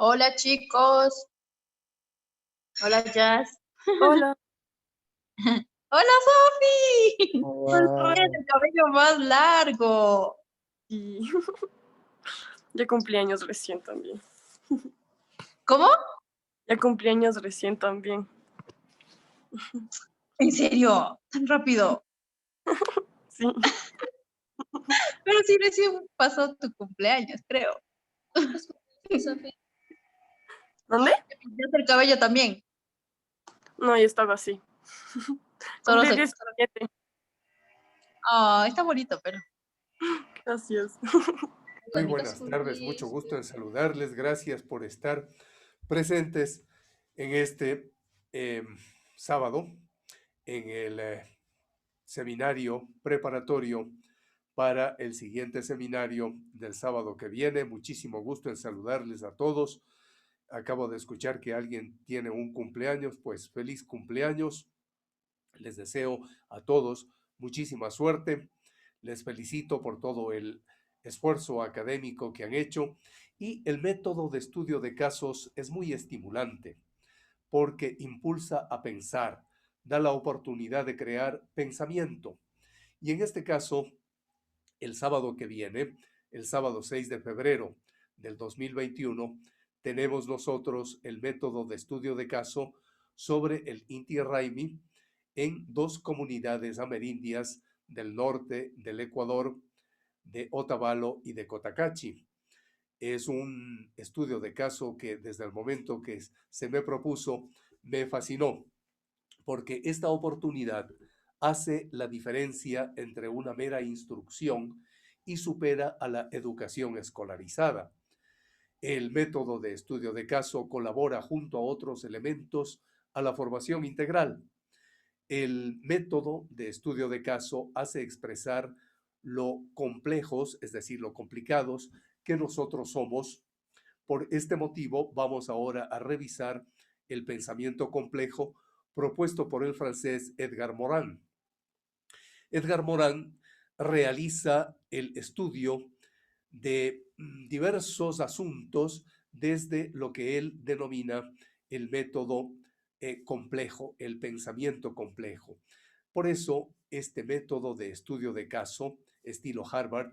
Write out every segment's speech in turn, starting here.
Hola chicos, hola Jazz. Hola. Hola Sofi. Tienes Wow. el cabello más largo. Y ya cumplí años recién también. ¿Cómo? Ya cumplí años recién también. ¿En serio? ¿Tan rápido? Sí. Pero sí recién pasó tu cumpleaños, creo. Sofi, ¿Dónde? ¿te pintaste el cabello también? No, yo estaba así. Solo Cumplí se... 17. Ah, está bonito, pero... Gracias. Muy buenas tardes, mucho gusto en saludarles. Gracias por estar presentes en este eh, sábado en el seminario preparatorio para el siguiente seminario del sábado que viene. Muchísimo gusto en saludarles a todos. Acabo de escuchar que alguien tiene un cumpleaños, pues feliz cumpleaños. Les deseo a todos muchísima suerte. Les felicito por todo el esfuerzo académico que han hecho y el método de estudio de casos es muy estimulante porque impulsa a pensar, da la oportunidad de crear pensamiento. Y en este caso, el sábado que viene, el sábado 6 de febrero del 2021, tenemos nosotros el método de estudio de caso sobre el Inti Raymi en dos comunidades amerindias del norte del Ecuador, de Otavalo y de Cotacachi. Es un estudio de caso que desde el momento que se me propuso me fascinó, porque esta oportunidad hace la diferencia entre una mera instrucción y supera a la educación escolarizada. El método de estudio de caso colabora junto a otros elementos a la formación integral. El método de estudio de caso hace expresar lo complejos, es decir, lo complicados que nosotros somos. Por este motivo, vamos ahora a revisar el pensamiento complejo propuesto por el francés Edgar Morin. Edgar Morin realiza el estudio de diversos asuntos desde lo que él denomina el método complejo, el pensamiento complejo. Por eso, este método de estudio de caso, estilo Harvard,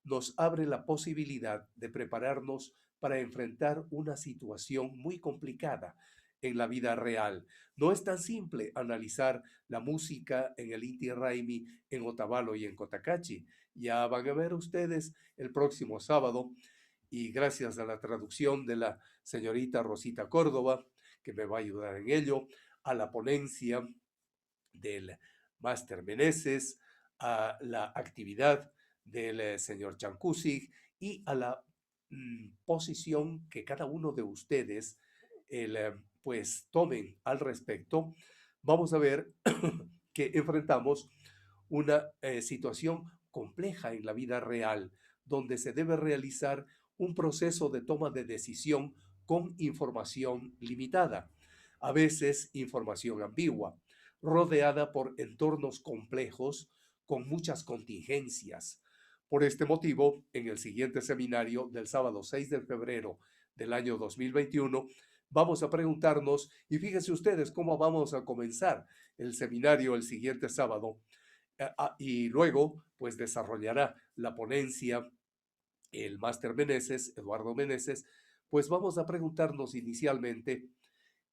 nos abre la posibilidad de prepararnos para enfrentar una situación muy complicada en la vida real. No es tan simple analizar la música en el Inti Raymi, en Otavalo y en Cotacachi. Ya van a ver ustedes el próximo sábado, y gracias a la traducción de la señorita Rosita Córdoba, que me va a ayudar en ello, a la ponencia del Máster Meneses, a la actividad del señor Chancusi y a la posición que cada uno de ustedes pues tomen al respecto, vamos a ver que enfrentamos una situación compleja en la vida real, donde se debe realizar un proceso de toma de decisión con información limitada, a veces información ambigua, rodeada por entornos complejos con muchas contingencias. Por este motivo, en el siguiente seminario del sábado 6 de febrero del año 2021, vamos a preguntarnos, y fíjense ustedes cómo vamos a comenzar el seminario el siguiente sábado, y luego pues desarrollará la ponencia el máster Meneses, Eduardo Meneses, pues vamos a preguntarnos inicialmente,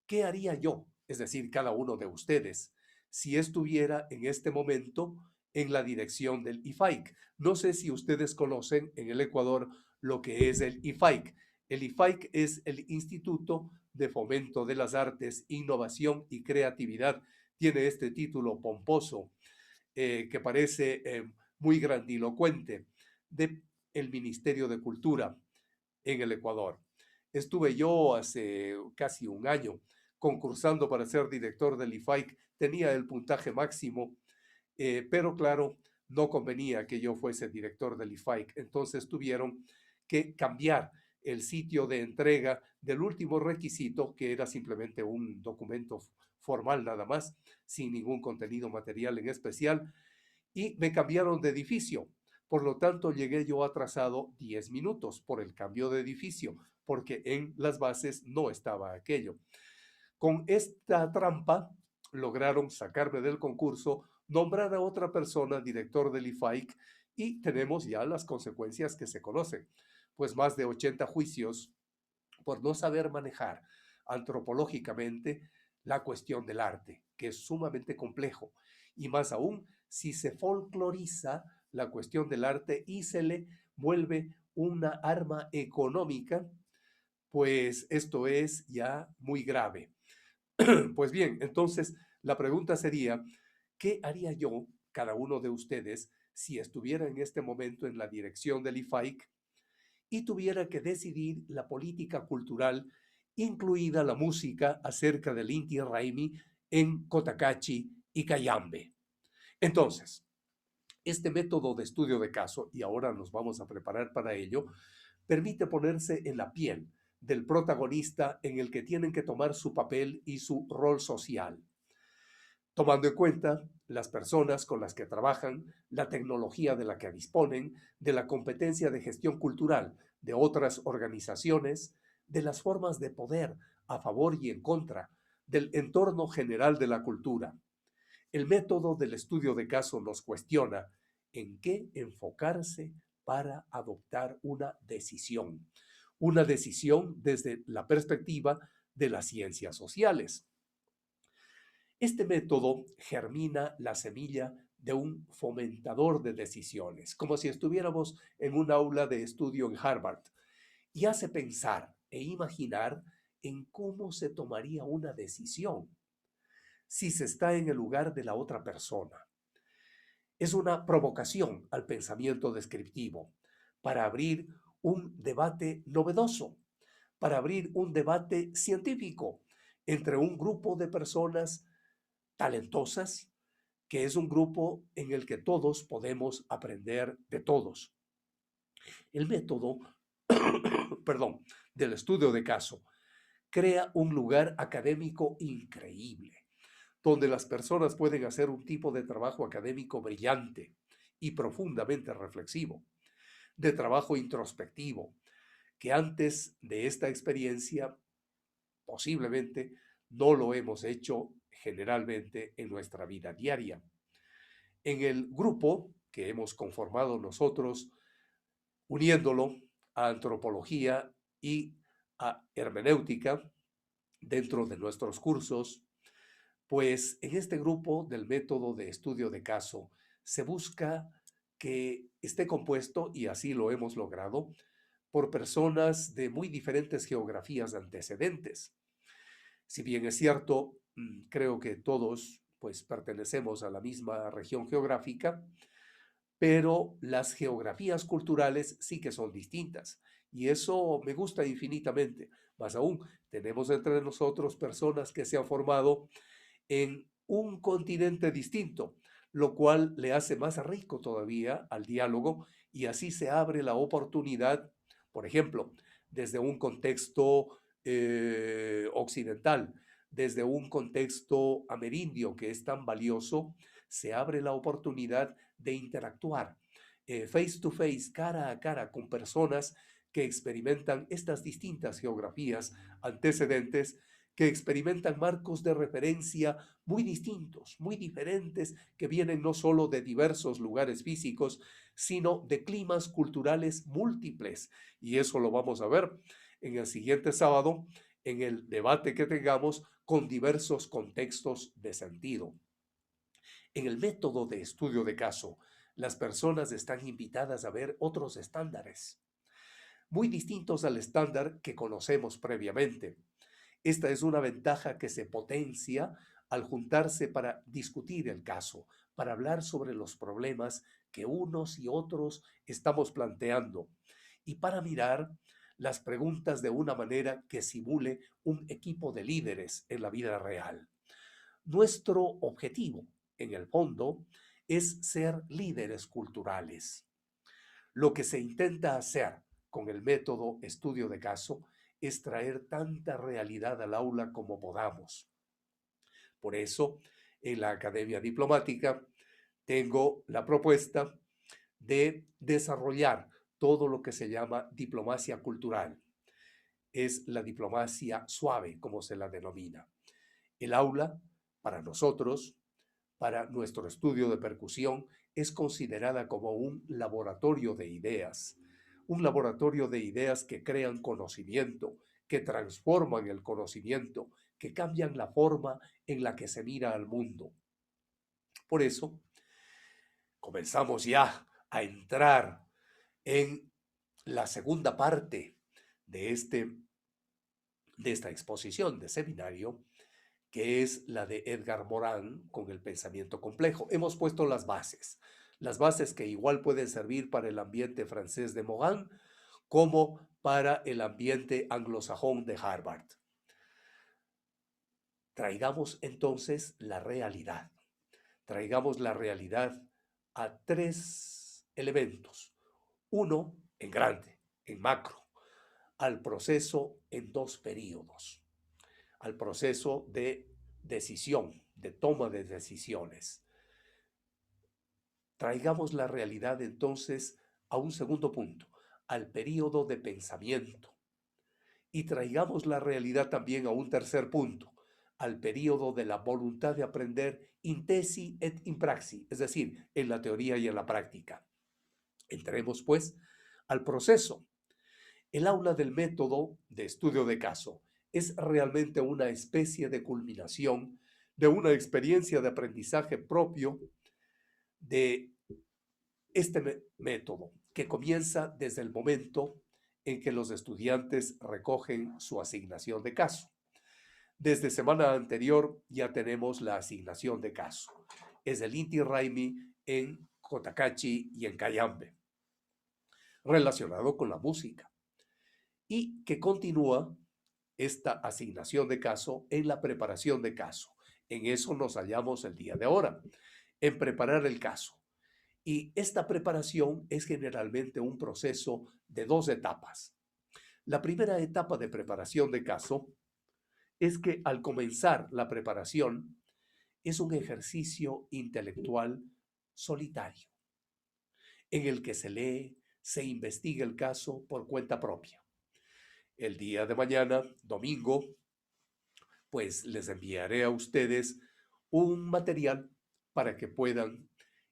¿qué haría yo? Es decir, cada uno de ustedes, si estuviera en este momento en la dirección del IFAIC. No sé si ustedes conocen en el Ecuador lo que es el IFAIC. El IFAIC es el Instituto de Fomento de las Artes, Innovación y Creatividad. Tiene este título pomposo que parece muy grandilocuente, de el Ministerio de Cultura en el Ecuador. Estuve yo hace casi un año concursando para ser director del IFAIC, tenía el puntaje máximo, pero claro, no convenía que yo fuese director del IFAIC, entonces tuvieron que cambiar el sitio de entrega del último requisito, que era simplemente un documento formal nada más, sin ningún contenido material en especial, y me cambiaron de edificio Por lo tanto, llegué yo atrasado 10 minutos por el cambio de edificio, porque en las bases no estaba aquello. Con esta trampa lograron sacarme del concurso, nombrar a otra persona director del IFAIC y tenemos ya las consecuencias que se conocen, pues más de 80 juicios por no saber manejar antropológicamente la cuestión del arte, que es sumamente complejo, y más aún si se folcloriza la cuestión del arte y se le vuelve una arma económica, pues esto es ya muy grave. Pues bien, entonces la pregunta sería, ¿qué haría yo, cada uno de ustedes, si estuviera en este momento en la dirección del IFAIC y tuviera que decidir la política cultural, incluida la música acerca del Inti Raymi en Cotacachi y Cayambe? Entonces, este método de estudio de caso, y ahora nos vamos a preparar para ello, permite ponerse en la piel del protagonista en el que tienen que tomar su papel y su rol social, tomando en cuenta las personas con las que trabajan, la tecnología de la que disponen, de la competencia de gestión cultural de otras organizaciones, de las formas de poder a favor y en contra, del entorno general de la cultura. El método del estudio de caso nos cuestiona en qué enfocarse para adoptar una decisión desde la perspectiva de las ciencias sociales. Este método germina la semilla de un fomentador de decisiones, como si estuviéramos en un aula de estudio en Harvard, y hace pensar e imaginar en cómo se tomaría una decisión si se está en el lugar de la otra persona. Es una provocación al pensamiento descriptivo para abrir un debate novedoso, para abrir un debate científico entre un grupo de personas talentosas, que es un grupo en el que todos podemos aprender de todos. El método, perdón, del estudio de caso crea un lugar académico increíble, donde las personas pueden hacer un tipo de trabajo académico brillante y profundamente reflexivo, de trabajo introspectivo, que antes de esta experiencia posiblemente no lo hemos hecho generalmente en nuestra vida diaria. En el grupo que hemos conformado nosotros, uniéndolo a antropología y a hermenéutica dentro de nuestros cursos, pues en este grupo del método de estudio de caso se busca que esté compuesto, y así lo hemos logrado, por personas de muy diferentes geografías antecedentes. Si bien es cierto, creo que todos pues pertenecemos a la misma región geográfica, pero las geografías culturales sí que son distintas. Y eso me gusta infinitamente. Más aún, tenemos entre nosotros personas que se han formado en un continente distinto, lo cual le hace más rico todavía al diálogo y así se abre la oportunidad, por ejemplo, desde un contexto occidental, desde un contexto amerindio que es tan valioso, se abre la oportunidad de interactuar face to face, cara a cara, con personas que experimentan estas distintas geografías antecedentes, que experimentan marcos de referencia muy distintos, muy diferentes, que vienen no solo de diversos lugares físicos, sino de climas culturales múltiples. Y eso lo vamos a ver en el siguiente sábado, en el debate que tengamos con diversos contextos de sentido. En el método de estudio de caso, las personas están invitadas a ver otros estándares, muy distintos al estándar que conocemos previamente. Esta es una ventaja que se potencia al juntarse para discutir el caso, para hablar sobre los problemas que unos y otros estamos planteando y para mirar las preguntas de una manera que simule un equipo de líderes en la vida real. Nuestro objetivo, en el fondo, es ser líderes culturales. Lo que se intenta hacer con el método estudio de caso es traer tanta realidad al aula como podamos. Por eso, en la Academia Diplomática tengo la propuesta de desarrollar todo lo que se llama diplomacia cultural. Es la diplomacia suave, como se la denomina. El aula, para nosotros, para nuestro estudio de percusión, es considerada como un laboratorio de ideas que crean conocimiento, que transforman el conocimiento, que cambian la forma en la que se mira al mundo. Por eso, comenzamos ya a entrar en la segunda parte de, de esta exposición de seminario, que es la de Edgar Morin con el pensamiento complejo. Hemos puesto las bases que igual pueden servir para el ambiente francés de Morin como para el ambiente anglosajón de Harvard. Traigamos entonces la realidad. Traigamos la realidad a tres elementos. Uno, en grande, en macro, al proceso en dos períodos, al proceso de decisión, de toma de decisiones. Traigamos la realidad entonces a un segundo punto, al período de pensamiento. Y traigamos la realidad también a un tercer punto, al período de la voluntad de aprender in tesi et in praxi, es decir, en la teoría y en la práctica. Entremos pues al proceso. El aula del método de estudio de caso es realmente una especie de culminación de una experiencia de aprendizaje propio de este método, que comienza desde el momento en que los estudiantes recogen su asignación de caso. Desde semana anterior ya tenemos la asignación de caso. Es el Inti Raymi en Cotacachi y en Cayambe, relacionado con la música, y que continúa esta asignación de caso en la preparación de caso. En eso nos hallamos el día de ahora, en preparar el caso. Y esta preparación es generalmente un proceso de dos etapas. La primera etapa de preparación de caso es que al comenzar la preparación es un ejercicio intelectual solitario, en el que se lee, se investiga el caso por cuenta propia. El día de mañana, domingo, pues les enviaré a ustedes un material para que puedan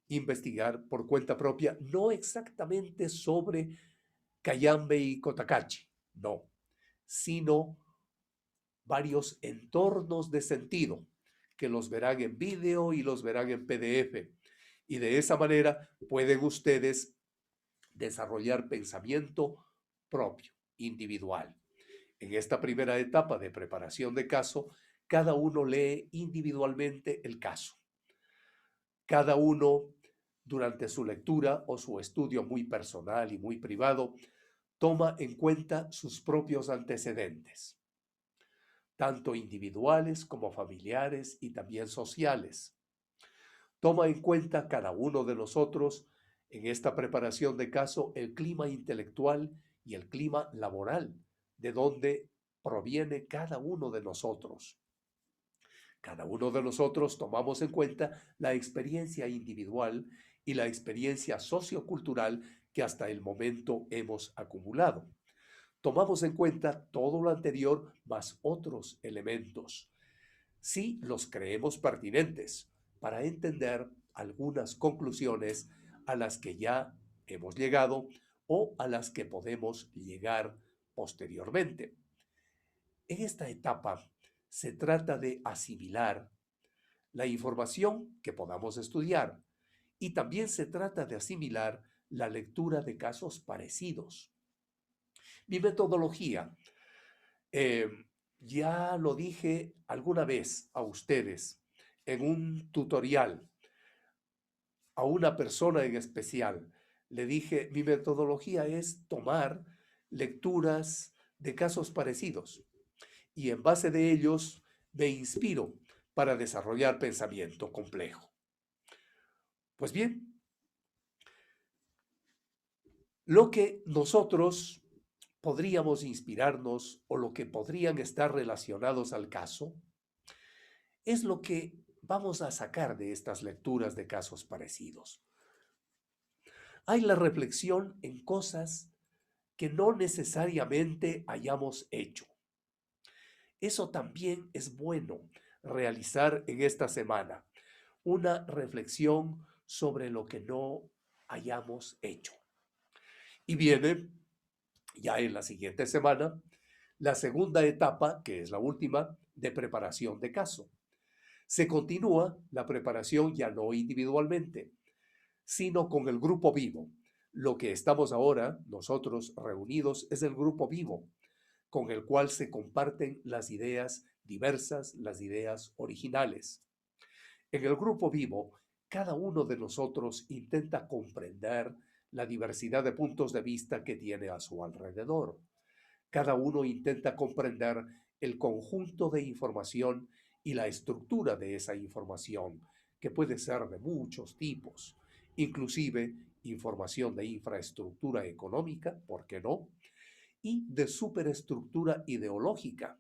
investigar por cuenta propia, no exactamente sobre Cayambe y Cotacachi, no, sino varios entornos de sentido que los verán en vídeo y los verán en PDF. Y de esa manera pueden ustedes desarrollar pensamiento propio, individual. En esta primera etapa de preparación de caso, cada uno lee individualmente el caso. Cada uno, durante su lectura o su estudio muy personal y muy privado, toma en cuenta sus propios antecedentes, tanto individuales como familiares y también sociales. Toma en cuenta cada uno de nosotros en esta preparación de caso el clima intelectual y el clima laboral de donde proviene cada uno de nosotros. Cada uno de nosotros tomamos en cuenta la experiencia individual y la experiencia sociocultural que hasta el momento hemos acumulado. Tomamos en cuenta todo lo anterior más otros elementos, si los creemos pertinentes, para entender algunas conclusiones a las que ya hemos llegado o a las que podemos llegar posteriormente. En esta etapa se trata de asimilar la información que podamos estudiar y también se trata de asimilar la lectura de casos parecidos. Mi metodología, ya lo dije alguna vez a ustedes en un tutorial, a una persona en especial. Le dije, mi metodología es tomar lecturas de casos parecidos y en base de ellos me inspiro para desarrollar pensamiento complejo. Pues bien, lo que nosotros podríamos inspirarnos o lo que podrían estar relacionados al caso es lo que vamos a sacar de estas lecturas de casos parecidos. hay la reflexión en cosas que no necesariamente hayamos hecho. Eso también es bueno realizar en esta semana, una reflexión sobre lo que no hayamos hecho. Y viene ya en la siguiente semana la segunda etapa, que es la última, de preparación de caso. Se continúa la preparación ya no individualmente, sino con el grupo vivo. Lo que estamos ahora, nosotros reunidos, es el grupo vivo, con el cual se comparten las ideas diversas, las ideas originales. En el grupo vivo, cada uno de nosotros intenta comprender la diversidad de puntos de vista que tiene a su alrededor. Cada uno intenta comprender el conjunto de información y la estructura de esa información, que puede ser de muchos tipos, inclusive información de infraestructura económica, ¿por qué no? Y de superestructura ideológica.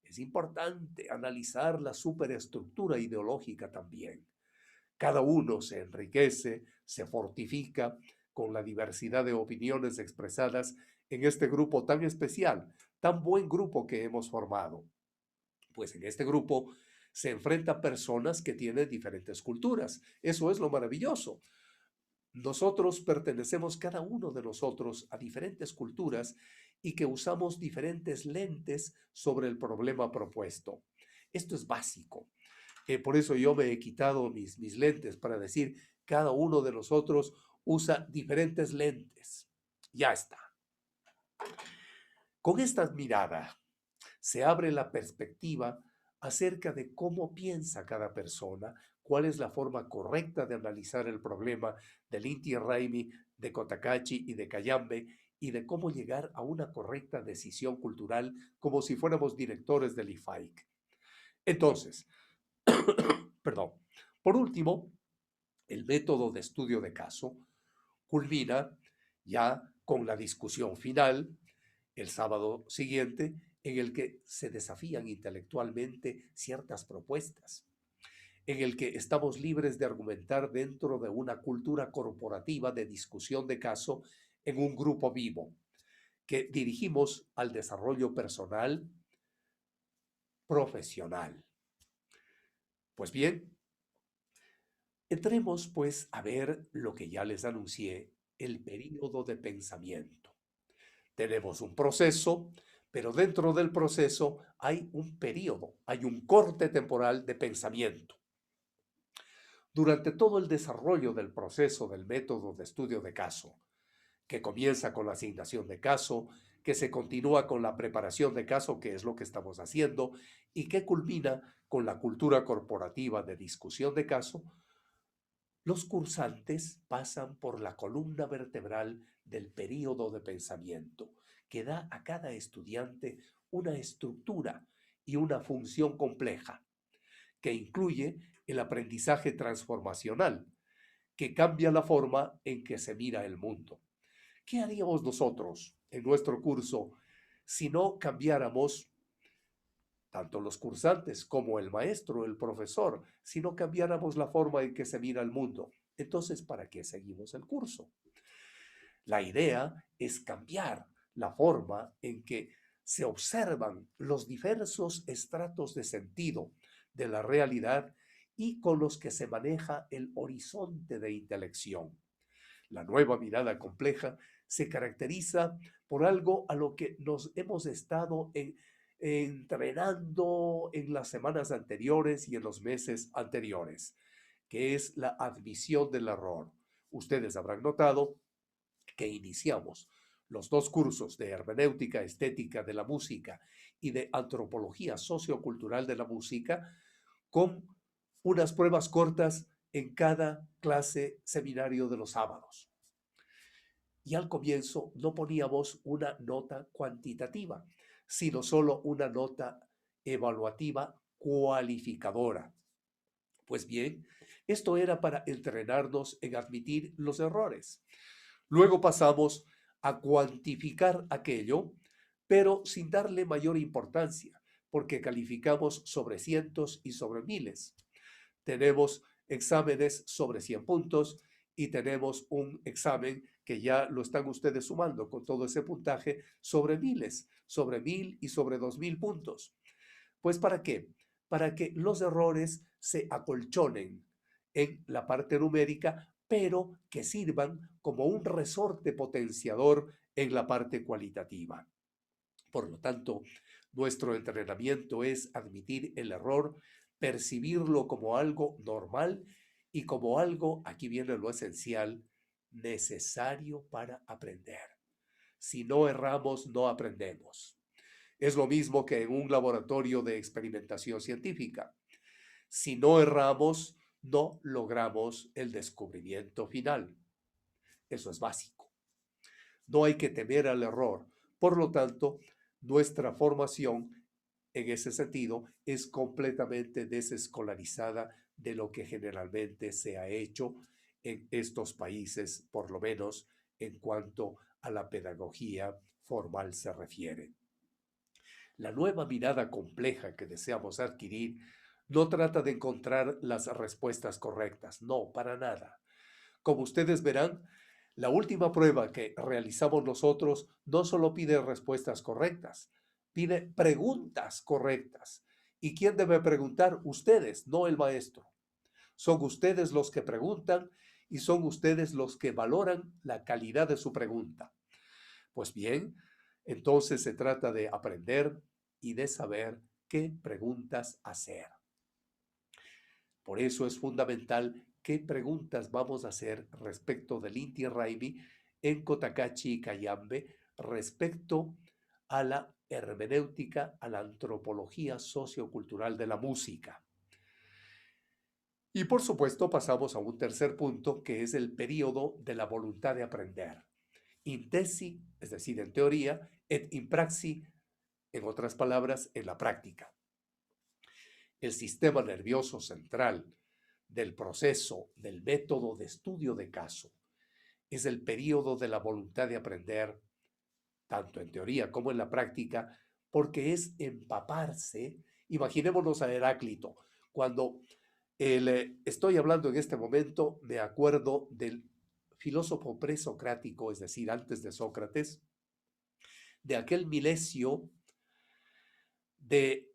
Es importante analizar la superestructura ideológica también. Cada uno se enriquece, se fortifica con la diversidad de opiniones expresadas en este grupo tan especial, tan buen grupo que hemos formado. Pues en este grupo se enfrentan personas que tienen diferentes culturas. Eso es lo maravilloso. Nosotros pertenecemos, cada uno de nosotros, a diferentes culturas y que usamos diferentes lentes sobre el problema propuesto. Esto es básico. Por eso yo me he quitado mis lentes para decir, cada uno de nosotros usa diferentes lentes. Ya está. Con esta mirada se abre la perspectiva acerca de cómo piensa cada persona, cuál es la forma correcta de analizar el problema del Inti Raymi, de Cotacachi y de Cayambe, y de cómo llegar a una correcta decisión cultural como si fuéramos directores del IFAIC. Entonces, perdón, por último, el método de estudio de caso culmina ya con la discusión final el sábado siguiente, en el que se desafían intelectualmente ciertas propuestas, en el que estamos libres de argumentar dentro de una cultura corporativa de discusión de caso en un grupo vivo, que dirigimos al desarrollo personal, profesional. Pues bien, entremos pues a ver lo que ya les anuncié, el período de pensamiento. Tenemos un proceso, pero dentro del proceso hay un período, hay un corte temporal de pensamiento. Durante todo el desarrollo del proceso del método de estudio de caso, que comienza con la asignación de caso, que se continúa con la preparación de caso, que es lo que estamos haciendo, y que culmina con la cultura corporativa de discusión de caso, los cursantes pasan por la columna vertebral del período de pensamiento, que da a cada estudiante una estructura y una función compleja, que incluye el aprendizaje transformacional, que cambia la forma en que se mira el mundo. ¿Qué haríamos nosotros en nuestro curso si no cambiáramos, tanto los cursantes como el maestro, el profesor, si no cambiáramos la forma en que se mira el mundo? Entonces, ¿para qué seguimos el curso? La idea es cambiar la forma en que se observan los diversos estratos de sentido de la realidad y con los que se maneja el horizonte de intelección. La nueva mirada compleja se caracteriza por algo a lo que nos hemos estado entrenando en las semanas anteriores y en los meses anteriores, que es la admisión del error. Ustedes habrán notado que iniciamos los dos cursos de hermenéutica estética de la música y de antropología sociocultural de la música con unas pruebas cortas en cada clase seminario de los sábados. Y al comienzo no poníamos una nota cuantitativa, sino solo una nota evaluativa cualificadora. Pues bien, esto era para entrenarnos en admitir los errores. Luego pasamos a cuantificar aquello, pero sin darle mayor importancia, porque calificamos sobre cientos y sobre miles. Tenemos exámenes sobre 100 puntos y tenemos un examen que ya lo están ustedes sumando con todo ese puntaje sobre miles, sobre 1000 y sobre 2000 puntos. Pues ¿para qué? Para que los errores se acolchonen en la parte numérica, pero que sirvan como un resorte potenciador en la parte cualitativa. Por lo tanto, nuestro entrenamiento es admitir el error, percibirlo como algo normal y como algo, aquí viene lo esencial, necesario para aprender. Si no erramos, no aprendemos. Es lo mismo que en un laboratorio de experimentación científica. Si no erramos, no logramos el descubrimiento final. Eso es básico. No hay que temer al error. Por lo tanto, nuestra formación en ese sentido es completamente desescolarizada de lo que generalmente se ha hecho en estos países, por lo menos en cuanto a la pedagogía formal se refiere. La nueva mirada compleja que deseamos adquirir no trata de encontrar las respuestas correctas, no, para nada. Como ustedes verán, la última prueba que realizamos nosotros no solo pide respuestas correctas, pide preguntas correctas. ¿Y quién debe preguntar? Ustedes, no el maestro. Son ustedes los que preguntan y son ustedes los que valoran la calidad de su pregunta. Pues bien, entonces se trata de aprender y de saber qué preguntas hacer. Por eso es fundamental qué preguntas vamos a hacer respecto del Inti Raymi en Cotacachi y Cayambe respecto a la hermenéutica, a la antropología sociocultural de la música. Y por supuesto pasamos a un tercer punto que es el periodo de la voluntad de aprender. In tesi, es decir, en teoría, et in praxi, en otras palabras, en la práctica. El sistema nervioso central del proceso, del método de estudio de caso, es el periodo de la voluntad de aprender, tanto en teoría como en la práctica, porque es empaparse. Imaginémonos a Heráclito. Cuando estoy hablando en este momento, me acuerdo del filósofo presocrático, es decir, antes de Sócrates, de aquel Milesio de,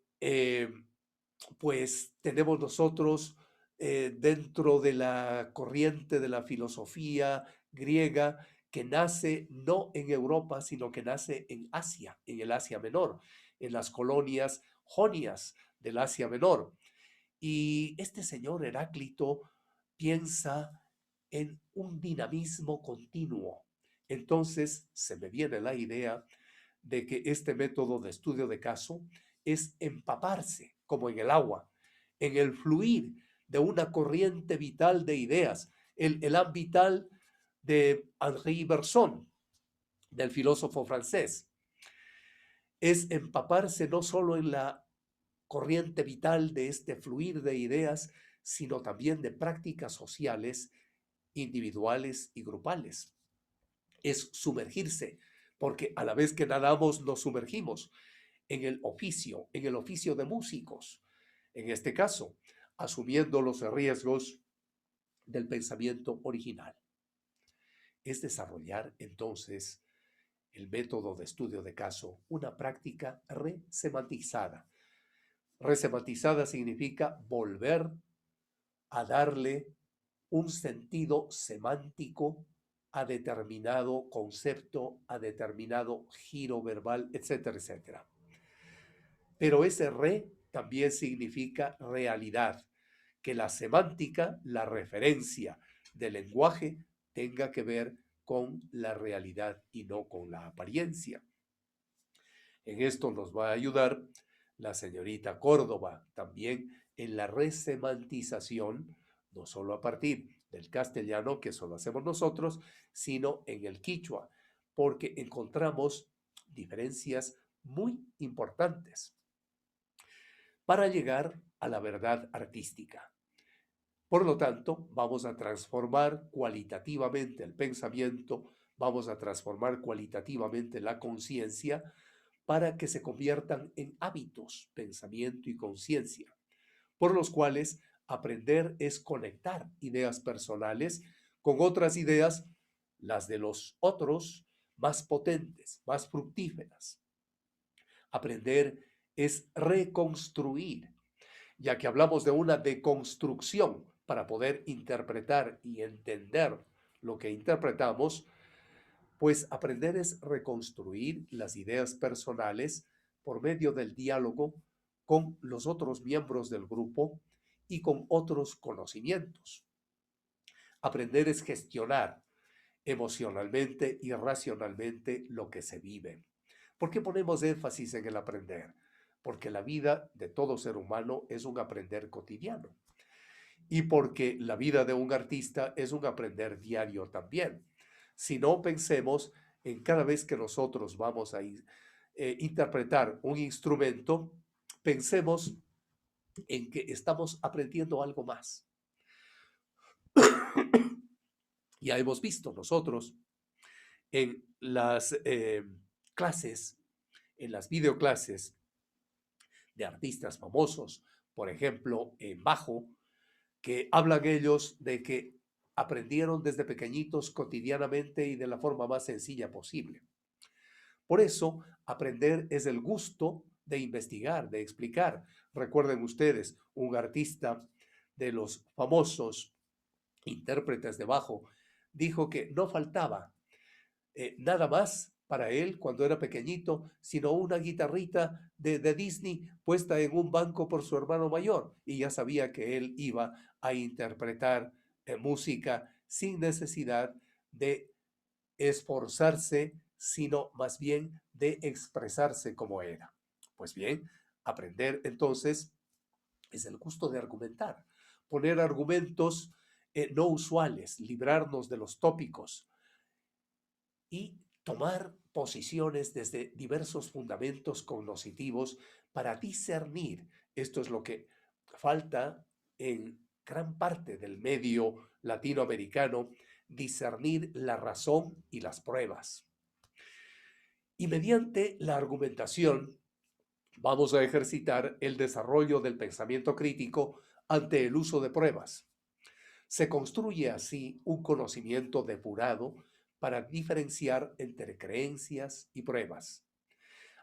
pues tenemos nosotros dentro de la corriente de la filosofía griega que nace no en Europa, sino que nace en Asia, en el Asia Menor, en las colonias jonias del Asia Menor. Y este señor Heráclito piensa en un dinamismo continuo. Entonces se me viene la idea de que este método de estudio de caso es empaparse, como en el agua, en el fluir de una corriente vital de ideas, el élan vital de Henri Bergson, del filósofo francés. Es empaparse no solo en la corriente vital de este fluir de ideas, sino también de prácticas sociales, individuales y grupales. Es sumergirse, porque a la vez que nadamos nos sumergimos en el oficio de músicos, en este caso, asumiendo los riesgos del pensamiento original. Es desarrollar entonces el método de estudio de caso, una práctica resemantizada. Resemantizada significa volver a darle un sentido semántico a determinado concepto, a determinado giro verbal, etcétera, etcétera. Pero ese también significa realidad, que la semántica, la referencia del lenguaje, tenga que ver con la realidad y no con la apariencia. En esto nos va a ayudar la señorita Córdoba, también en la resemantización, no solo a partir del castellano, que eso lo hacemos nosotros, sino en el quichua, porque encontramos diferencias muy importantes para llegar a la verdad artística. Por lo tanto, vamos a transformar cualitativamente el pensamiento, vamos a transformar cualitativamente la conciencia para que se conviertan en hábitos, pensamiento y conciencia, por los cuales aprender es conectar ideas personales con otras ideas, las de los otros, más potentes, más fructíferas. Aprender es reconstruir, ya que hablamos de una deconstrucción para poder interpretar y entender lo que interpretamos, pues aprender es reconstruir las ideas personales por medio del diálogo con los otros miembros del grupo y con otros conocimientos. Aprender es gestionar emocionalmente y racionalmente lo que se vive. ¿Por qué ponemos énfasis en el aprender? Porque la vida de todo ser humano es un aprender cotidiano y porque la vida de un artista es un aprender diario también. Si no, pensemos en cada vez que nosotros vamos a interpretar un instrumento, pensemos en que estamos aprendiendo algo más. Ya hemos visto nosotros en las clases, en las videoclases de artistas famosos, por ejemplo, en bajo, que hablan ellos de que aprendieron desde pequeñitos cotidianamente y de la forma más sencilla posible. Por eso, aprender es el gusto de investigar, de explicar. Recuerden ustedes, un artista de los famosos intérpretes de bajo dijo que no faltaba nada más para él cuando era pequeñito, sino una guitarrita de Disney puesta en un banco por su hermano mayor, y ya sabía que él iba a interpretar música sin necesidad de esforzarse, sino más bien de expresarse como era. Pues bien, aprender entonces es el gusto de argumentar, poner argumentos no usuales, librarnos de los tópicos y tomar posiciones desde diversos fundamentos cognitivos para discernir. Esto es lo que falta en gran parte del medio latinoamericano, discernir la razón y las pruebas. Y mediante la argumentación vamos a ejercitar el desarrollo del pensamiento crítico ante el uso de pruebas. Se construye así un conocimiento depurado para diferenciar entre creencias y pruebas.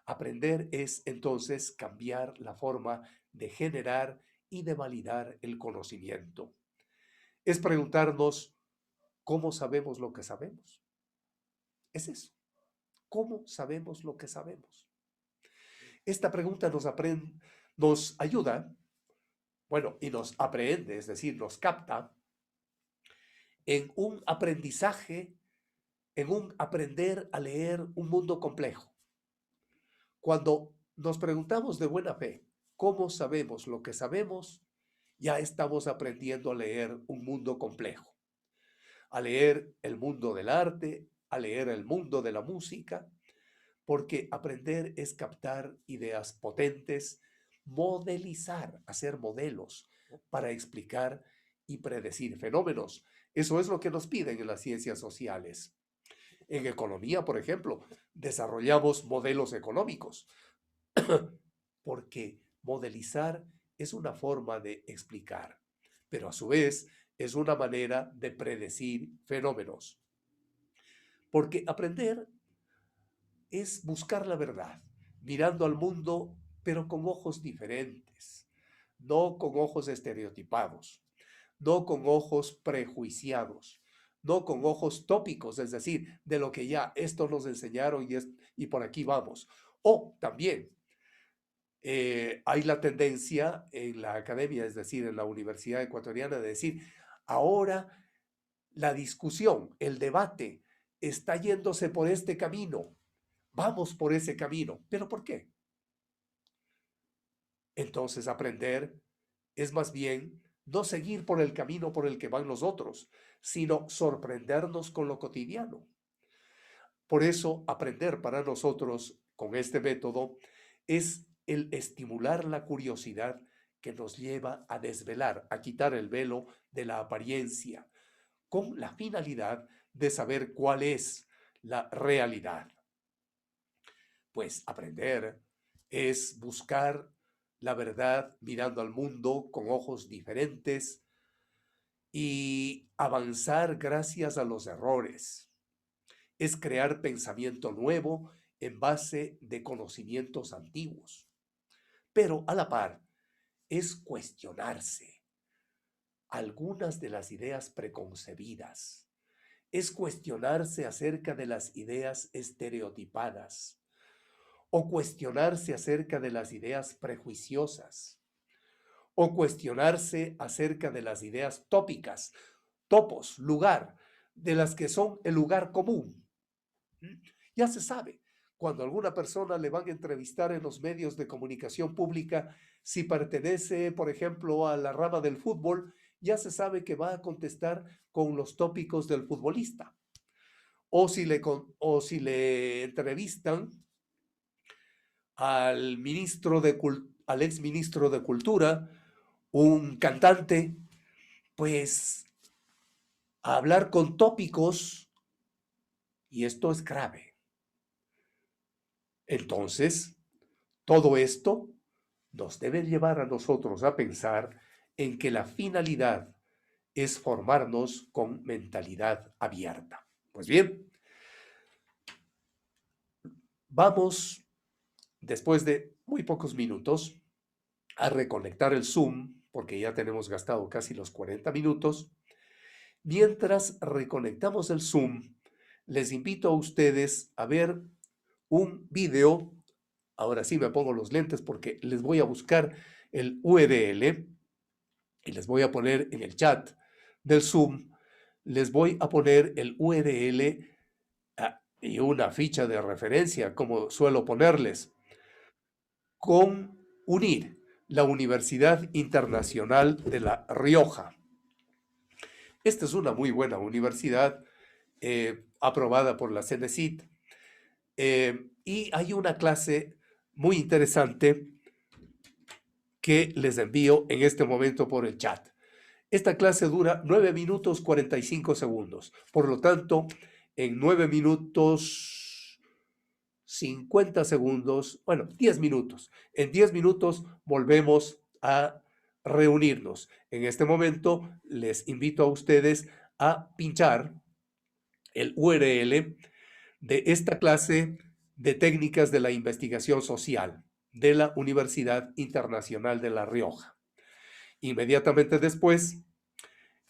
Aprender es entonces cambiar la forma de generar y de validar el conocimiento. Es preguntarnos, ¿cómo sabemos lo que sabemos? Es eso. ¿Cómo sabemos lo que sabemos? Esta pregunta nos ayuda, bueno, y nos aprehende, es decir, nos capta en un aprendizaje, en un aprender a leer un mundo complejo. Cuando nos preguntamos de buena fe, ¿cómo sabemos lo que sabemos? Ya estamos aprendiendo a leer un mundo complejo, a leer el mundo del arte, a leer el mundo de la música, porque aprender es captar ideas potentes, modelizar, hacer modelos para explicar y predecir fenómenos. Eso es lo que nos piden en las ciencias sociales. En economía, por ejemplo, desarrollamos modelos económicos, porque modelizar es una forma de explicar, pero a su vez es una manera de predecir fenómenos. Porque aprender es buscar la verdad, mirando al mundo, pero con ojos diferentes, no con ojos estereotipados, no con ojos prejuiciados, no con ojos tópicos, es decir, de lo que ya esto nos enseñaron y por aquí vamos. O también hay la tendencia en la academia, es decir, en la Universidad Ecuatoriana, de decir, ahora la discusión, el debate está yéndose por este camino. Vamos por ese camino. ¿Pero por qué? Entonces aprender es más bien no seguir por el camino por el que van los otros, sino sorprendernos con lo cotidiano. Por eso aprender para nosotros con este método es el estimular la curiosidad que nos lleva a desvelar, a quitar el velo de la apariencia, con la finalidad de saber cuál es la realidad. Pues aprender es buscar la verdad mirando al mundo con ojos diferentes y avanzar gracias a los errores. Es crear pensamiento nuevo en base de conocimientos antiguos. Pero a la par, es cuestionarse algunas de las ideas preconcebidas. Es cuestionarse acerca de las ideas estereotipadas o cuestionarse acerca de las ideas prejuiciosas o cuestionarse acerca de las ideas tópicas, topos, lugar, de las que son el lugar común. Ya se sabe, cuando a alguna persona le van a entrevistar en los medios de comunicación pública, si pertenece, por ejemplo, a la rama del fútbol, ya se sabe que va a contestar con los tópicos del futbolista. O si le entrevistan al al ex ministro de Cultura, un cantante, pues a hablar con tópicos, y esto es grave. Entonces, todo esto nos debe llevar a nosotros a pensar en que la finalidad es formarnos con mentalidad abierta. Pues bien, vamos, después de muy pocos minutos, a reconectar el Zoom, porque ya tenemos gastado casi los 40 minutos. Mientras reconectamos el Zoom, les invito a ustedes a ver un video. Ahora sí me pongo los lentes porque les voy a buscar el URL y les voy a poner en el chat del Zoom, les voy a poner el URL y una ficha de referencia, como suelo ponerles, con UNIR, la Universidad Internacional de La Rioja. Esta es una muy buena universidad, aprobada por la CENESID, y hay una clase muy interesante que les envío en este momento por el chat. Esta clase dura 9 minutos 45 segundos. Por lo tanto, en 9 minutos 50 segundos, bueno, 10 minutos. En 10 minutos volvemos a reunirnos. En este momento les invito a ustedes a pinchar el URL de esta clase de técnicas de la investigación social de la Universidad Internacional de La Rioja. Inmediatamente después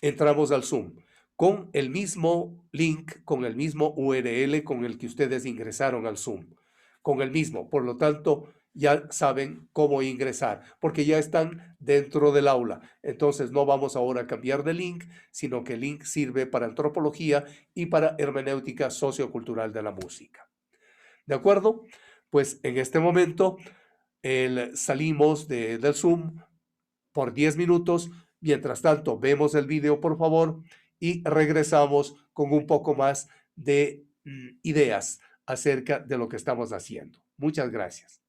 entramos al Zoom con el mismo link, con el mismo URL con el que ustedes ingresaron al Zoom, con el mismo. Por lo tanto, ya saben cómo ingresar, porque ya están dentro del aula. Entonces, no vamos ahora a cambiar de link, sino que el link sirve para antropología y para hermenéutica sociocultural de la música. ¿De acuerdo? Pues en este momento salimos del Zoom por 10 minutos. Mientras tanto, vemos el video, por favor, y regresamos con un poco más de ideas acerca de lo que estamos haciendo. Muchas gracias.